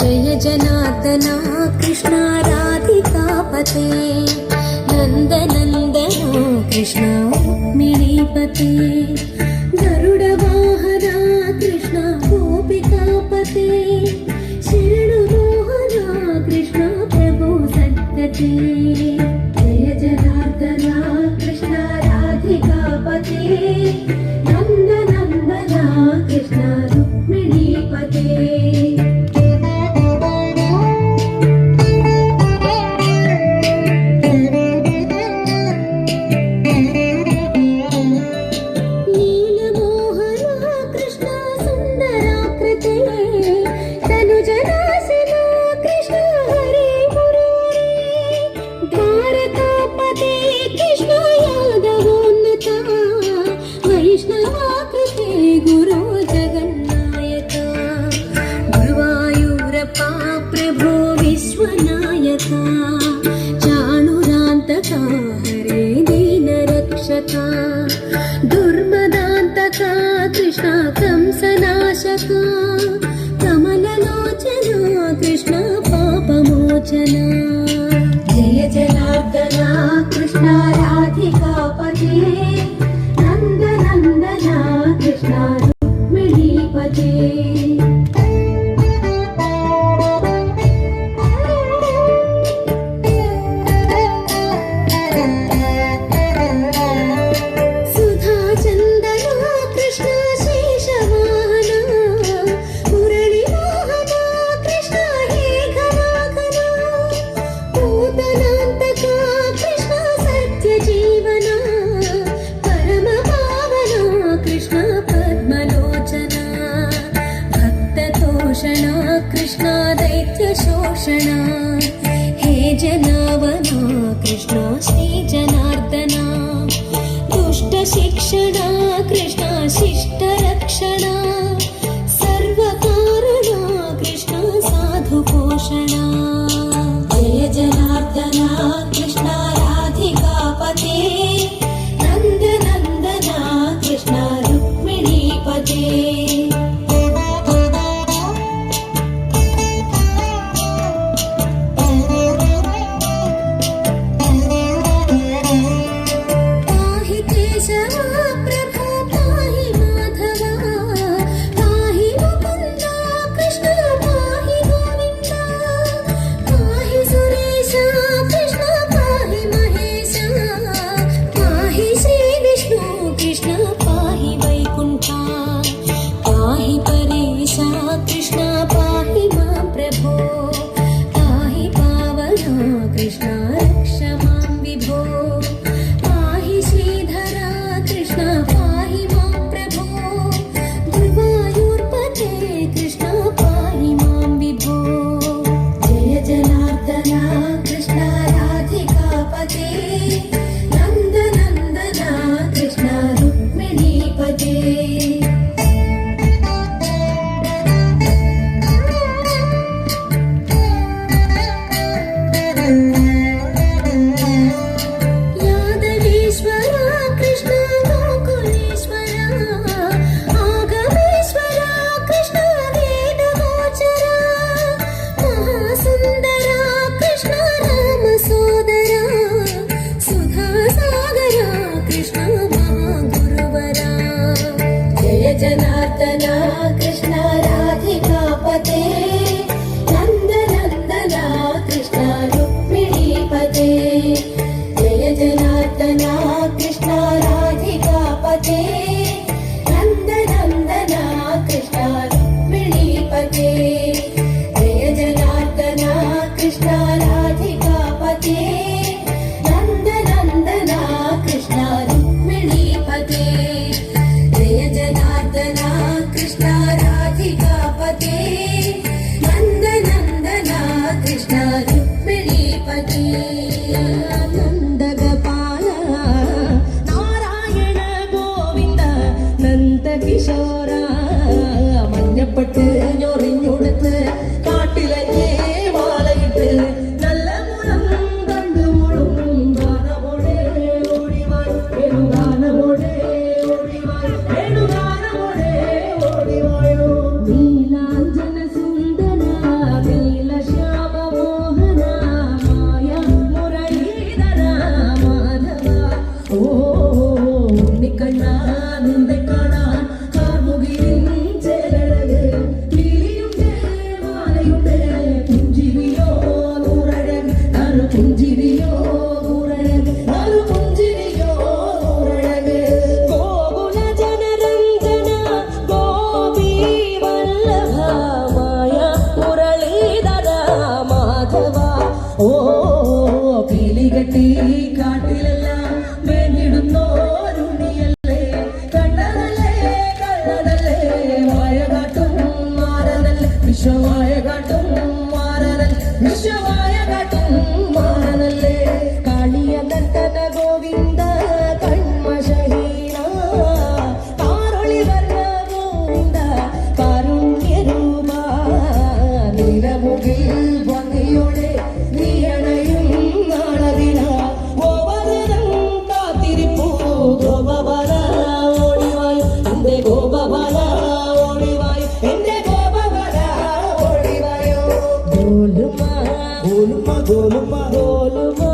जय जनार्दना कृष्ण राधिकापते नन्दनन्दना कृष्ण रुक्मिणीपते गरुडवाहना कृष्ण गोपिकापते शरणुमोहना कृष्ण प्रभो सद्गते जय जनार्दना कृष्ण राधिकापते नन्दनन्दना कृष्ण रुक्मिणीपते दुर्मदान्तका कृष्ण कंसनाशका कमललोचना कृष्ण पापमोचना जय जनार्दना कृष्ण राधिकापते नन्दनन्दना कृष्ण रुक्मिणीपते कृष्ण दैत्यशोषणा हे जनावना कृष्ण श्री जनार्दना दुष्टशिक्षणा कृष्ण शिष्टरक्षणा सर्वकारणा कृष्ण पते नन्दनन्दन कृष्ण रुक्मिणीपते जय जनार्दन कृष्ण राधिकापते नन्दनन्दन कृष्ण रुक्मिणीपते जय जनार्दन कृष्ण राधिकापते नन्दनन्दन कृष्ण रुक्मिणीपते जय जनार्दन कृष्ण राधिकापते नन्दनन्दन कृष्ण रुक्मिणीपते नन्दगोपाल नारायण गोविन्द नन्दकिशोर മഞ്ഞപ്പെട്ട് ഞൊറിഞ്ഞുടുത്ത് കാട്ടിലഞ്ഞേ മാലയിട്ട് നല്ല മുളം കണ്ടുമുളും ഗാനമോടെ ഓടിവായി ഗാനമോടെ ഓടിവായി ഗാനമോടെ ഓടിവായോ നീലാഞ്ജന സുന്ദര നീലശ്യാമ മോഹന മായ മുരളീധര മാധവ ഓ ഉണ്ണിക്കണ്ണ നിന്റെ കാണാൻ കാർമുകിലിൻ ചേലഴക് നീലിയുണ്ട് മാലയുണ്ട് പുഞ്ചിരിയോ നൂറഴക് നറു പുഞ്ചിരിയോ നൂറഴക് നറു പുഞ്ചിരിയോ നൂറഴക് ഗോകുല ജനരഞ്ജന ഗോപി വല്ലഭ മായ മുരളീധര മാധവ ഓ പീലികെട്ടി കാട്ടിലെല്ലാം വേണ്ടിടുന്നോരുണിയല്ലേ കണ്ടതല്ലേ കള്ളതല്ലേ മായ കാട്ടും മാറനല്ലേ വിശ്വമായ കാട്ടും മാറനല്ലേ വിശ്വമായ കാട്ടും മാറനല്ലേ കാളിയ നർത്തന ഗോവിന്ദ കൺമശഹീന കാരൊളി വർണ്ണ ഗോവിന്ദ കാരുണ്യരൂപ നിലമുകിൽ ഭംഗിയോടെ നീയണയും നാളതിന ഗോപവനം കാത്തിരിപ്പൂ ഗോപവന ഓടിവായി എന്റെ ഗോപവന ഓടിവായി എന്റെ ഗോപവന ഓടിവായോ ഗോലുമാ ഗോലുമാ ഗോലുമാ ഗോലുമാ